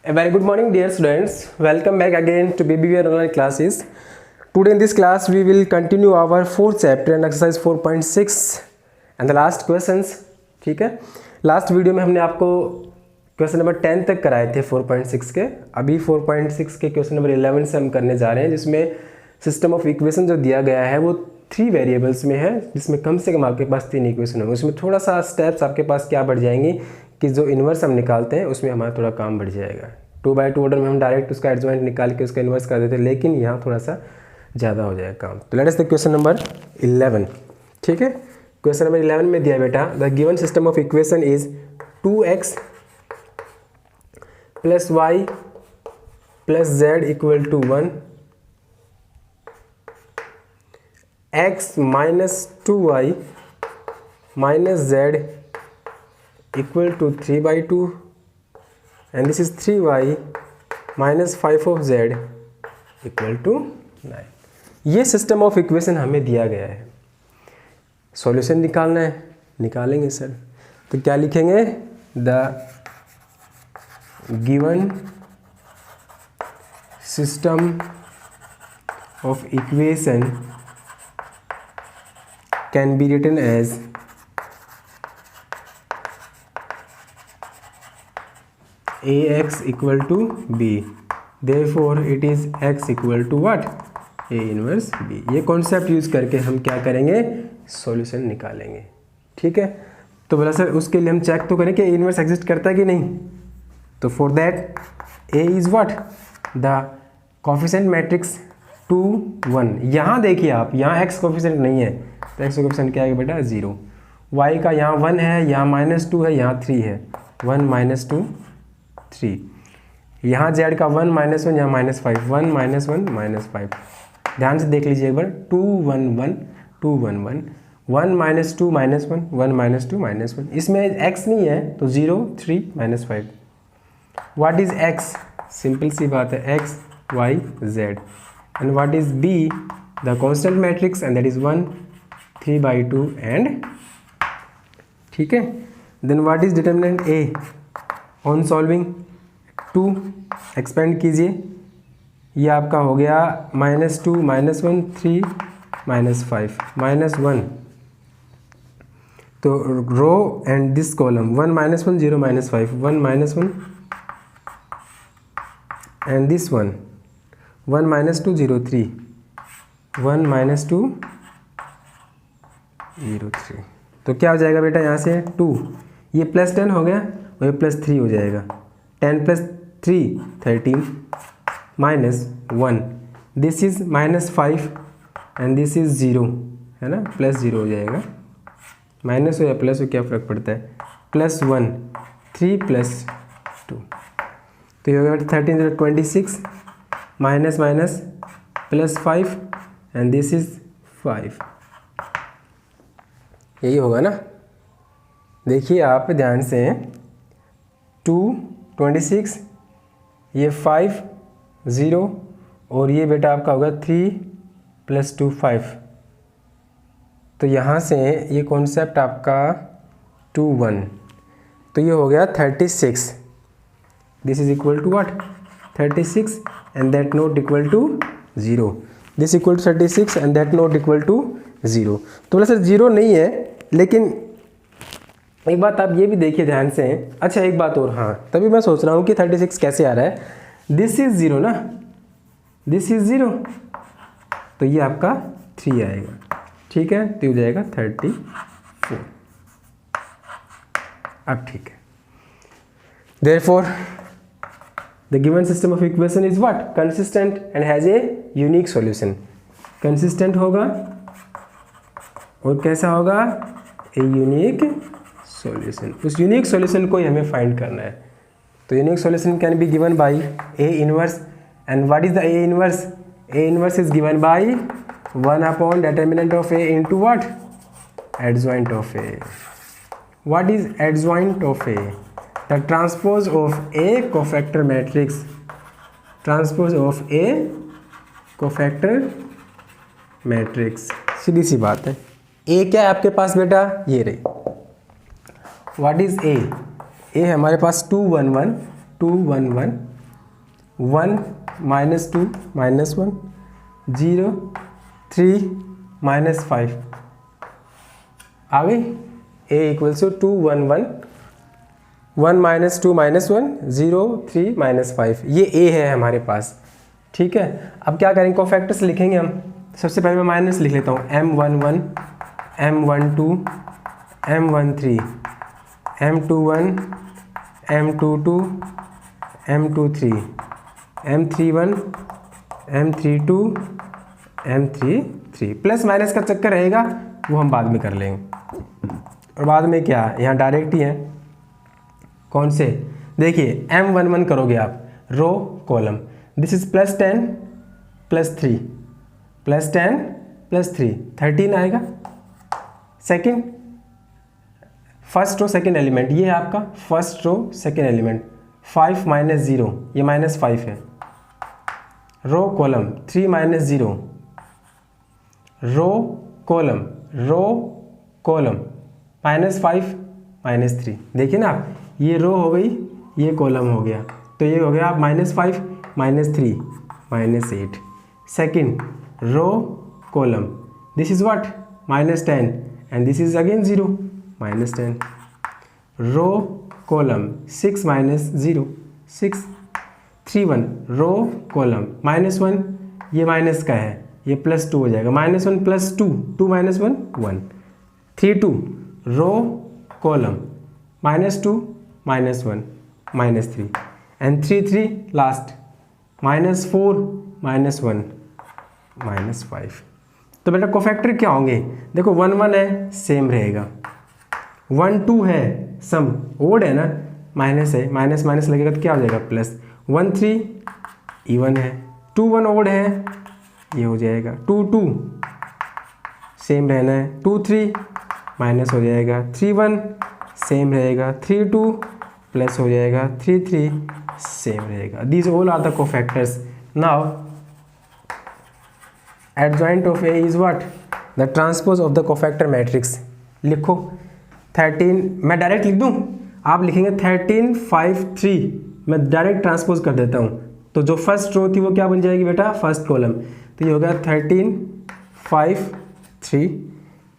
A very good morning, dear students. Welcome back again to BBVR online classes. Today in this class, we will continue our fourth chapter and exercise 4.6 and the last questions. ठीक है, last video में हमने आपको question number 10 तक कराए थे 4.6 के. अभी 4.6 के क्वेश्चन नंबर 11 से हम करने जा रहे हैं, जिसमें सिस्टम ऑफ इक्वेशन जो दिया गया है वो 3 वेरिएबल्स में है, जिसमें कम से कम आपके पास 3 इक्वेशन होंगे. उसमें थोड़ा सा स्टेप्स आपके पास क्या बढ़ जाएंगी कि जो इन्वर्स हम निकालते हैं उसमें हमारा थोड़ा काम बढ़ जाएगा. 2/2 ऑर्डर में हम डायरेक्ट उसका एडजॉइंट निकाल के उसका इन्वर्स कर देते हैं, लेकिन यहाँ थोड़ा सा ज़्यादा हो जाएगा काम. तो let us take question number 11. ठीक है, क्वेश्चन नंबर 11 में दिया बेटा, the given system of equation is 2x plus y plus z equal to 1, x minus 2y minus z equal to 3/2 and this is 3y minus 5 of z equal to 9. ये system of equation हमें दिया गया है, solution निकालना है, निकालेंगे sir. तो क्या लिखेंगे, the given system of equation can be written as ax equal to b, therefore it is x equal to what, a inverse b. ये कॉन्सेप्ट यूज करके हम क्या करेंगे, सॉल्यूशन निकालेंगे. ठीक है, तो बोला सर उसके लिए हम चेक तो करें कि a इनवर्स एग्जिस्ट करता है कि नहीं. तो for that a is what, the coefficient matrix 2 1. यहाँ देखिए आप, यहाँ x कोफिशिएंट नहीं है तो x कोफिशिएंट क्या है बेटा, 0. y का यहाँ 1 है, यहाँ -2 है, यहाँ 3 है. 1 -2 3. यहाँ z का 1 -1, यहाँ -5. 1 -1 -5. ध्यान से देख लीजिए एक बार. 2 1 1 2 1 1 1 -2 -1 1 -2 -1. इसमें x नहीं है तो 0 3 -5. व्हाट इज x, सिंपल सी बात है, x y z. And what is b, the constant matrix and that is 1 3/2 and. ठीक है, then what is determinant a on solving. 2 expand कीजिए, ये आपका हो गया -2 -1 3 -5 -1. तो row and this column 1 -1 0 -5 1 -1 and this 1 1 -2 0 3 1 -2 0 3. तो क्या हो जाएगा बेटा, यहाँ से 2, ये +10 हो गया और ये +3 हो जाएगा. 10 + 3 13 -1. This is -5 and this is 0 है ना, +0 हो जाएगा. माइनस हो या प्लस हो क्या फ़र्क पड़ता है. +1 3 + 2, तो ये हो गया 13 0 26 माइनस +5 एंड दिस इज 5. यही होगा ना. देखिए आप ध्यान से, 2 26, ये 5 0 और ये बेटा आपका होगा 3 + 2 5. तो यहाँ से ये कॉन्सेप्ट आपका 2 1, तो ये हो गया 36. This is equal to what, 36 and that not equal to 0. This equal to 36 and that not equal to 0. तो बोला सर 0 नहीं है, लेकिन एक बात आप ये भी देखिए ध्यान से. अच्छा एक बात और, हाँ तभी मैं सोच रहा हूँ कि 36 कैसे आ रहा है. दिस इज 0 ना, दिस इज 0, तो ये आपका 3 आएगा. ठीक है, तो हो जाएगा 34. अब ठीक है, therefore the given system of equation is what, consistent and has a unique solution. Consistent होगा और कैसा होगा, ए यूनिक सॉल्यूशन. उस यूनिक सॉल्यूशन को ही हमें फाइंड करना है. तो unique solution can be given by A inverse. And what is the A inverse, A inverse is given bye 1 determinant of A into what, adjoint of A. What is adjoint of A, the transpose of a cofactor matrix. Transpose of a cofactor matrix. सीधी सी बात है. ए क्या है आपके पास बेटा, ये रही. व्हाट इज ए, ए हमारे पास 2 1 1 2 1 1 1 -2 -1 0 3 -5 आ गई। a इक्वल्स टू 2 1 1 1 -2 -1 0 3 -5, ये a है हमारे पास। ठीक है, अब क्या करेंगे, कोफैक्टर्स लिखेंगे हम। सबसे पहले मैं माइनस लिख लेता हूँ, M11 M12 M13 M21 M22 M23 M31 M32 M33। Plus minus का चक्कर रहेगा, वो हम बाद में कर लेंगे। और बाद में क्या, यहाँ डायरेक्ट ही है। कौन से, देखिए M11 करोगे आप, रो कॉलम, दिस इज +10 +3 +10 +3 13 आएगा। Second, first row second element, ये है आपका फर्स्ट रो सेकंड एलिमेंट, 5 -0, ये -5 है। Row column 3 -0, row column -5 -3। देखिए ना आप, ये रो हो गई, ये कॉलम हो गया, तो ये हो गया आप -5 -3 -8। Second row column, this is what -10 and this is again 0 -10। Row column 6 -0 6 3 1, row column -1, ये माइनस का है, ये +2 हो जाएगा, -1 +2 2 -1 1 3 2, रो कॉलम -2 -1 -3 एंड 3 3 लास्ट, -4 -1 -5। तो बेटा कोफैक्टर क्या होंगे, देखो 1 1 है, सेम रहेगा, 1 2 है, सम ओड है ना, माइनस है, माइनस माइनस लगेगा तो क्या हो जाएगा प्लस, 1 3 इवन है, 2 1 ओड है, ये हो जाएगा 2 2 सेम रहना है, 2 3 माइनस हो जाएगा, 3 1 सेम रहेगा, 3 2 प्लस हो जाएगा, 3 3 सेम रहेगा। These all are the cofactors. Now adjoint of A is what, the transpose of the cofactor matrix। लिखो 13, मैं डायरेक्ट लिख दूं, आप लिखेंगे 13 5 3, मैं डायरेक्ट ट्रांसपोज कर देता हूं, तो जो फर्स्ट रो थी वो क्या बन जाएगी बेटा, फर्स्ट कॉलम, तो ये हो गया 13 5 3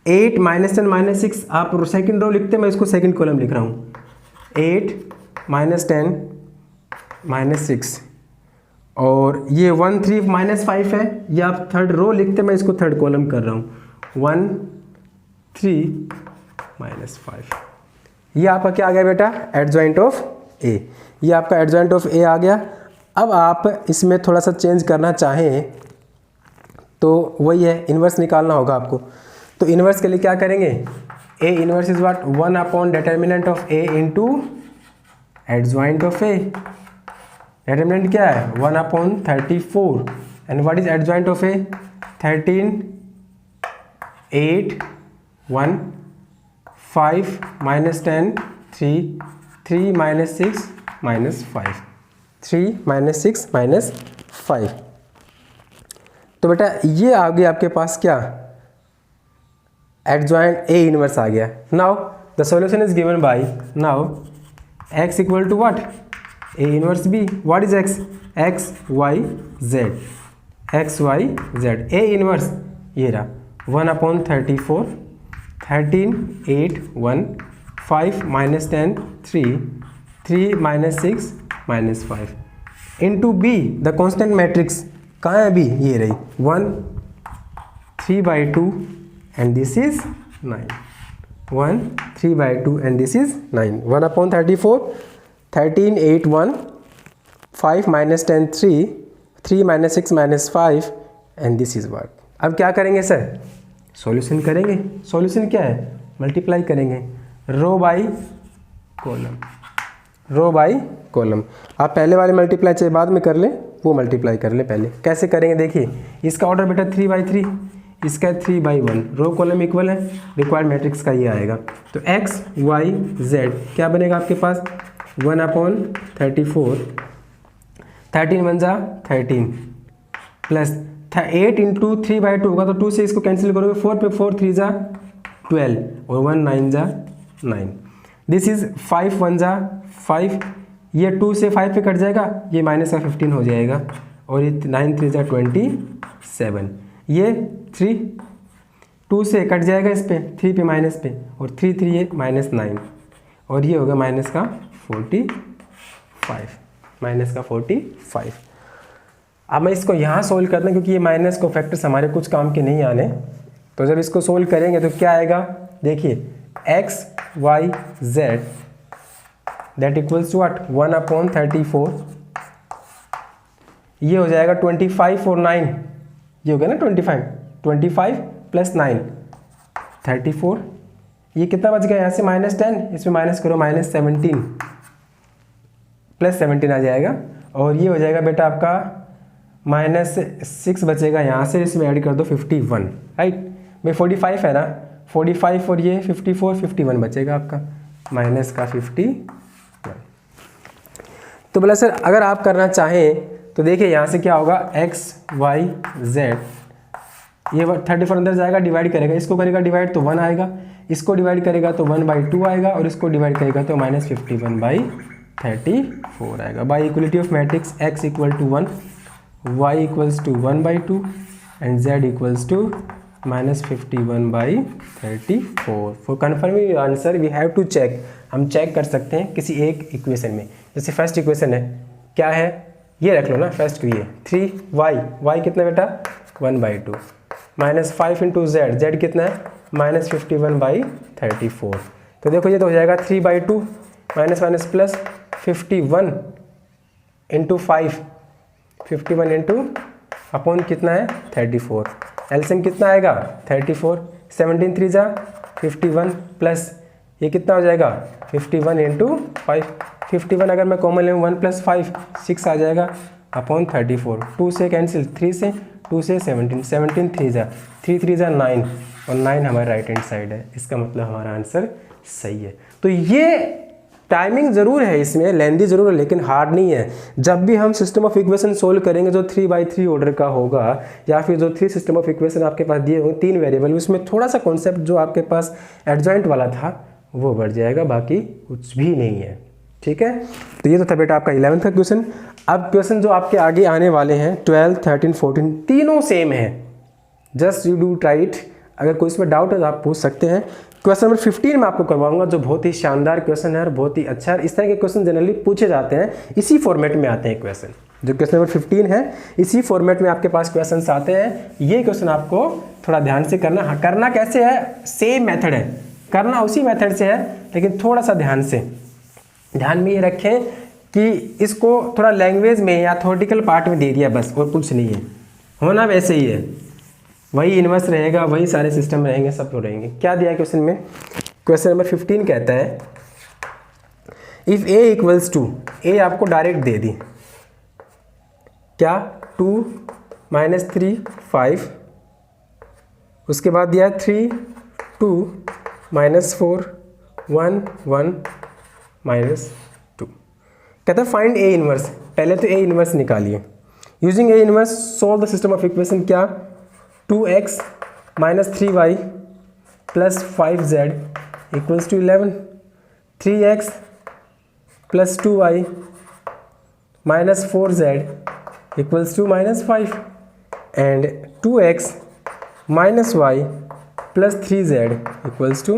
8 -10 -6, आप सेकंड रो लिखते, मैं इसको सेकंड कॉलम लिख रहा हूँ, 8 -10 -6, और ये 1 3 -5 है, ये आप थर्ड रो लिखते, मैं इसको थर्ड कॉलम कर रहा हूँ, 1 3 -5। ये आपका क्या आ गया बेटा, एडजॉइंट ऑफ ए, ये आपका एडजॉइंट ऑफ ए आ गया। अब आप इसमें थोड़ा सा चेंज करना चाहें तो वही है, इन्वर्स निकालना होगा आपको। तो इन्वर्स के लिए क्या करेंगे, A inverse is what, 1 determinant of A into adjoint of A. Determinant क्या है, 1/34 and what is adjoint of A, 13 8 1 5 -10 3 3 -6 -5 3 -6 -5। तो बेटा ये आ गया आपके पास क्या, एडजॉइंट ए इनवर्स आ गया। Now the solution is given by, now x equal to what, A inverse B, what is x, x y z, x y z, A inverse ये रहा 1/34 13 8 1 5 -10 3 3 -6 -5 into B, the constant matrix कहाँ है B, ये रही 1 3/2 and this is 9, 1 3/2 and this is 9, 1/34 13 8 1 5 -10 3 3 -6 -5 and this is what. अब क्या करेंगे sir, solution करेंगे। सॉल्यूशन क्या है, मल्टीप्लाई करेंगे row by column, row by column. आप पहले वाले मल्टीप्लाई चाहे बाद में कर लें, वो मल्टीप्लाई कर लें पहले। कैसे करेंगे देखिए, इसका ऑर्डर बेटा 3/3, इसका 3/1, रो कॉलम इक्वल है, रिक्वायर्ड मैट्रिक्स का ये आएगा। तो x y z क्या बनेगा आपके पास, 1/34 13 1 जा 13 प्लस 8 इंटू 3/2 होगा, तो 2 से इसको कैंसिल करोगे, 4 पे 4 3 जा 12 और 1 9 जा 9, दिस इज 5 1 जा 5, ये 2 से 5 पे कट जाएगा, ये माइनस का 15 हो जाएगा, और ये 9 3 जा 27, ये 3 2 से कट जाएगा इस पे, 3 पे माइनस पे, और 3 3 ये -9, और ये होगा माइनस का 45, माइनस का 45। अब मैं इसको यहाँ सोल्व करता हूँ क्योंकि ये माइनस को फैक्टर्स हमारे कुछ काम के नहीं आने, तो जब इसको सोल्व करेंगे तो क्या आएगा, देखिए x y z that equals to what 1/34, ये हो जाएगा 25 और 9, ये हो गया ना 25 प्लस 9 34, ये कितना बच गया यहाँ से -10, इसमें माइनस करो -17 प्लस 17 आ जाएगा, और ये हो जाएगा बेटा आपका -6 बचेगा यहाँ से, इसमें ऐड कर दो 51, राइट भाई 45 है ना, 45 और ये 54 51 बचेगा आपका माइनस का 51। तो बोला सर अगर आप करना चाहें तो देखिए यहाँ से क्या होगा, x y z, ये 34 अंदर जाएगा, डिवाइड करेगा, इसको करेगा डिवाइड तो 1 आएगा, इसको डिवाइड करेगा तो 1/2 आएगा, और इसको डिवाइड करेगा तो -51/34 आएगा। By equality of matrix x equal to 1, y equals to 1/2 and z equals to -51/34। For confirming your answer we have to check, हम चेक कर सकते हैं किसी एक इक्वेशन में, जैसे फर्स्ट इक्वेशन है, क्या है ये रख लो ना, फर्स्ट की है 3y कितना बेटा 1/2, -5 इंटू z कितना है -51/34, तो देखो ये तो हो जाएगा 3/2 minus plus 51 into 5, 51 into upon कितना है 34, एलसीएम कितना आएगा 34, 17 3 जा 51 प्लस ये कितना हो जाएगा 51 इंटू 5, 51 अगर मैं कॉमन लें 1 + 5 6 आ जाएगा अपॉन 34, 2 से कैंसिल, 3 से 2 से 17 3 जा 3 3 जा 9, और 9 हमारे राइट हैंड साइड है, इसका मतलब हमारा आंसर सही है। तो ये टाइमिंग ज़रूर है इसमें, लेंदी ज़रूर है, लेकिन हार्ड नहीं है। जब भी हम सिस्टम ऑफ इक्वेशन सोल्व करेंगे जो 3/3 ऑर्डर का होगा, या फिर जो 3 सिस्टम ऑफ इक्वेशन आपके पास दिए होंगे 3 वेरिएबल, उसमें थोड़ा सा कॉन्सेप्ट जो आपके पास एडजॉइंट वाला था वो बढ़ जाएगा, बाकी कुछ भी नहीं है, ठीक है। तो ये तो था बेटा आपका 11th का क्वेश्चन। अब क्वेश्चन जो आपके आगे आने वाले हैं 12, 13, 14 तीनों सेम है, just you do try it. अगर कोई इसमें डाउट है तो आप पूछ सकते हैं। क्वेश्चन नंबर 15 में आपको करवाऊंगा, जो बहुत ही शानदार क्वेश्चन है और बहुत ही अच्छा है। इस तरह के क्वेश्चन जनरली पूछे जाते हैं, इसी फॉर्मेट में आते हैं क्वेश्चन। जो क्वेश्चन नंबर 15 है इसी फॉर्मेट में आपके पास क्वेश्चंस आते हैं। ये क्वेश्चन आपको थोड़ा ध्यान से करना। हाँ, करना कैसे है, सेम मेथड है, करना उसी मेथड से है, लेकिन थोड़ा सा ध्यान में ये रखें कि इसको थोड़ा लैंग्वेज में या थ्योरेटिकल पार्ट में दे दिया बस, और कुछ नहीं है। होना वैसे ही है, वही इन्वर्स रहेगा, वही सारे सिस्टम रहेंगे, सब तो रहेंगे। क्या दिया है क्वेश्चन में? क्वेश्चन नंबर 15 कहता है if a equals to, a आपको डायरेक्ट दे दी, क्या 2 -3 5, उसके बाद दिया 3 2 -4 1 1 -2। कहता है फाइंड a इनवर्स। पहले तो a इनवर्स निकालिए। Using a inverse solve the system of equation. क्या 2x - 3y + 5z equals to 11, 3x + 2y - 4z equals to -5 and 2x - y + 3z equals to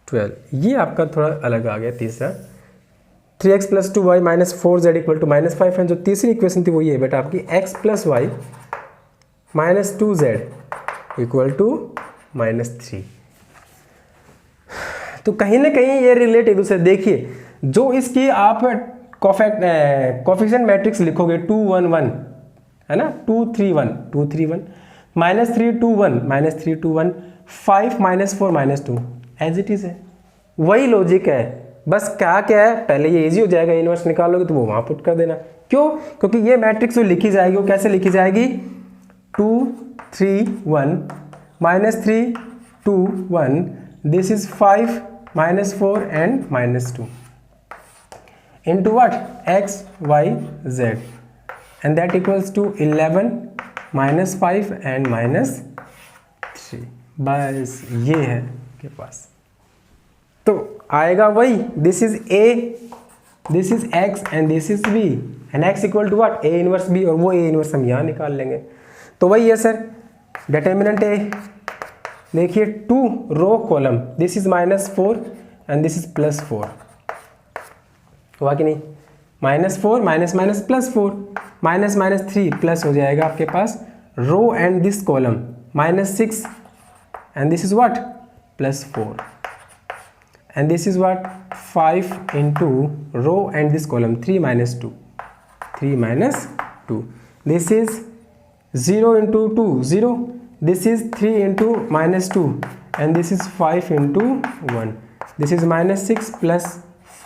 12। ये आपका थोड़ा अलग आ गया तीसरा। 3x + 2y - 4z equal to -5 है। जो तीसरी इक्वेशन थी वो ये है बेटा आपकी x + y - 2z equal to -3। तो कहीं ना कहीं ये रिलेट एक दूसरे। देखिए जो इसकी आप कोफिशिएंट मैट्रिक्स लिखोगे 2 1 1 है ना, 2 3 1 -3 2 1 -3 2 1 5 -4 -2 एज इट इज है, वही लॉजिक है। बस क्या है, पहले ये इजी हो जाएगा, इनवर्स निकालोगे तो वो वहां पुट कर देना। क्यों? क्योंकि ये मैट्रिक्स जो लिखी जाएगी वो कैसे लिखी जाएगी, 2 3 1 -3 2 1, this is 5 -4 and -2 into what, x y z, and that equals to 11 -5 and -3। बस ये है के पास, तो आएगा वही, this is a this is x and this is b and x equal to what, a inverse b, और वो a inverse हम यहाँ निकाल लेंगे। तो वही है सर, डिटर्मिनेंट a, देखिए 2 row column, this is -4 and this is +4, हुआ कि नहीं, -4 माइनस +4, -3 प्लस हो जाएगा आपके पास row and this column, -6 and this is what +4 and this is what 5 into row and this column 3 minus 2, this is 0 into 2 0, this is 3 into -2 and this is 5 into 1, this is -6 plus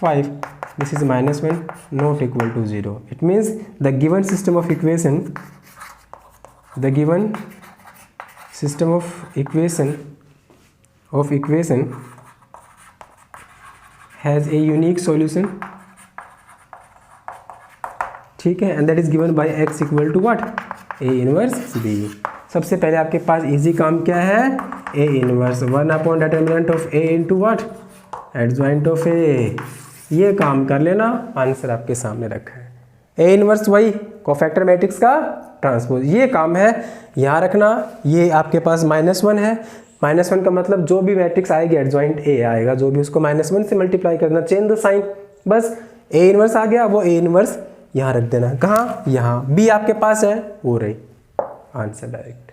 5, this is -1, not equal to 0. It means the given system of equation, has a unique solution, ठीक है, and that is given by x equal to what, a inverse b. सबसे पहले आपके पास easy काम क्या है, a inverse 1 upon determinant of a into what, adjoint of a, ये काम कर लेना, आंसर आपके सामने रखा है। a इनवर्स वही कोफैक्टर मैट्रिक्स का ट्रांसपोज, ये काम है यहाँ रखना। ये आपके पास -1 है, -1 का मतलब जो भी मैट्रिक्स आएगी एडजॉइंट a आएगा, जो भी उसको -1 से मल्टीप्लाई करना, चेंज द साइन, बस a इनवर्स आ गया, वो a इनवर्स यहाँ रख देना, कहाँ, यहाँ, b आपके पास है, वो रही answer direct.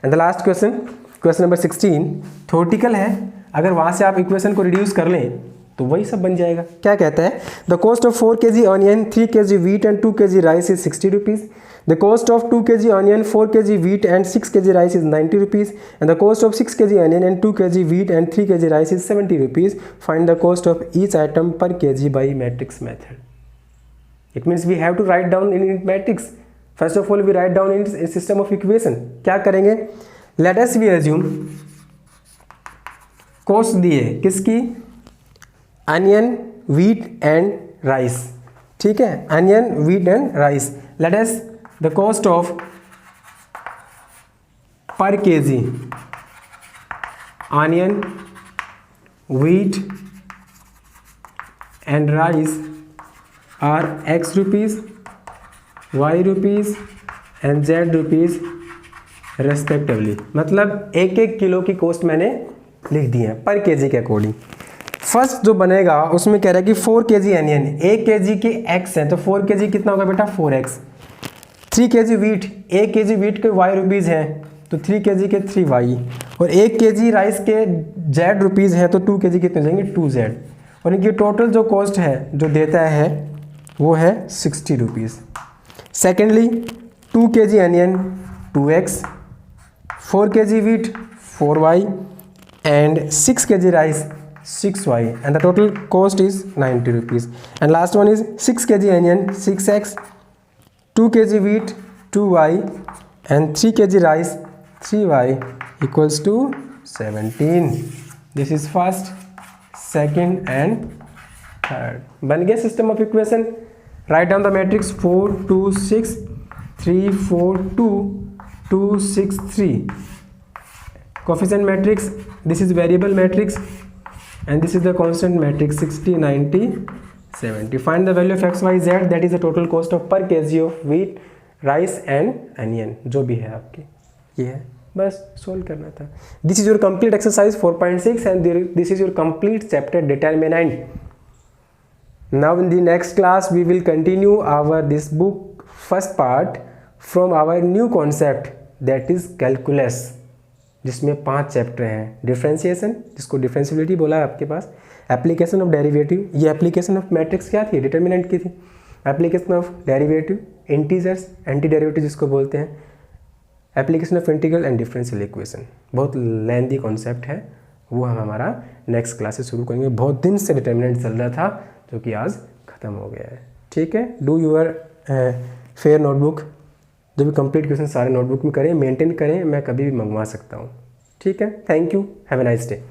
And the last question number 16 theoretical है, अगर वहाँ से आप इक्वेशन को रिड्यूस कर लें तो वही सब बन जाएगा। क्या कहता है, the cost of 4 kg onion, 3 kg wheat and 2 kg rice is 60 rupees, the cost of 2 kg onion, 4 kg wheat and 6 kg rice is 90 rupees, and the cost of 6 kg onion and 2 kg wheat and 3 kg rice is 70 rupees. Find the cost of each item per kg by matrix method. It means we have to write down in matrix. First of all we write down in system of equation. क्या करेंगे, let us we assume cost दिए किसकी, onion, wheat and rice, ठीक है, onion, wheat and rice. Let us the cost of per kg onion, wheat and rice are x rupees, y rupees and z rupees respectively. मतलब एक एक kilo की cost मैंने लिख दी है पर केजी के अकॉर्डिंग। फर्स्ट जो बनेगा उसमें कह रहा है कि 4 kg अनियन, 1 kg के x है तो 4 kg कितना होगा बेटा 4x, 3 kg wheat, 1 kg wheat के y रुपीज़ हैं तो 3 kg के 3y, और 1 kg राइस के z रुपीज़ है तो 2 kg कितने हो जाएंगे 2z, और इनकी टोटल जो कॉस्ट है जो देता है वो है 60 rupees. Secondly 2 kg onion 2x, 4 kg wheat 4y and 6 kg rice 6y and the total cost is 90 rupees. And last one is 6 kg onion 6x, 2 kg wheat 2y and 3 kg rice 3y equals to 17. This is first, second and third. बन गया system of equation. Write down the matrix 4 2 6 3 4 2 2 6 3. Coefficient matrix, this is variable matrix and this is the constant matrix 60 90 70. Find the value of x y z, that is the total cost of per kg of wheat, rice and onion, जो भी है आपकी ये है, बस solve करना था। This is your complete exercise 4.6 and this is your complete chapter determinant. Now in the next class we will continue our this book first part from our new concept, that is calculus, जिसमें 5 chapter हैं। Differentiation, जिसको differentiability बोला है आपके पास, application of derivative, ये application of matrix क्या थी, determinant की थी, application of derivative, integers, anti derivative जिसको बोलते हैं, application of integral and differential equation. बहुत लेंथी कॉन्सेप्ट है, वो हम हमारा नेक्स्ट क्लास से शुरू करेंगे। बहुत दिन से डिटर्मिनेंट चल रहा था जो कि आज ख़त्म हो गया है। ठीक है, डू यूर फेयर नोटबुक, जो भी कंप्लीट क्वेश्चन सारे नोटबुक में करें, मेंटेन करें, मैं कभी भी मंगवा सकता हूँ। ठीक है, thank you, have a nice day.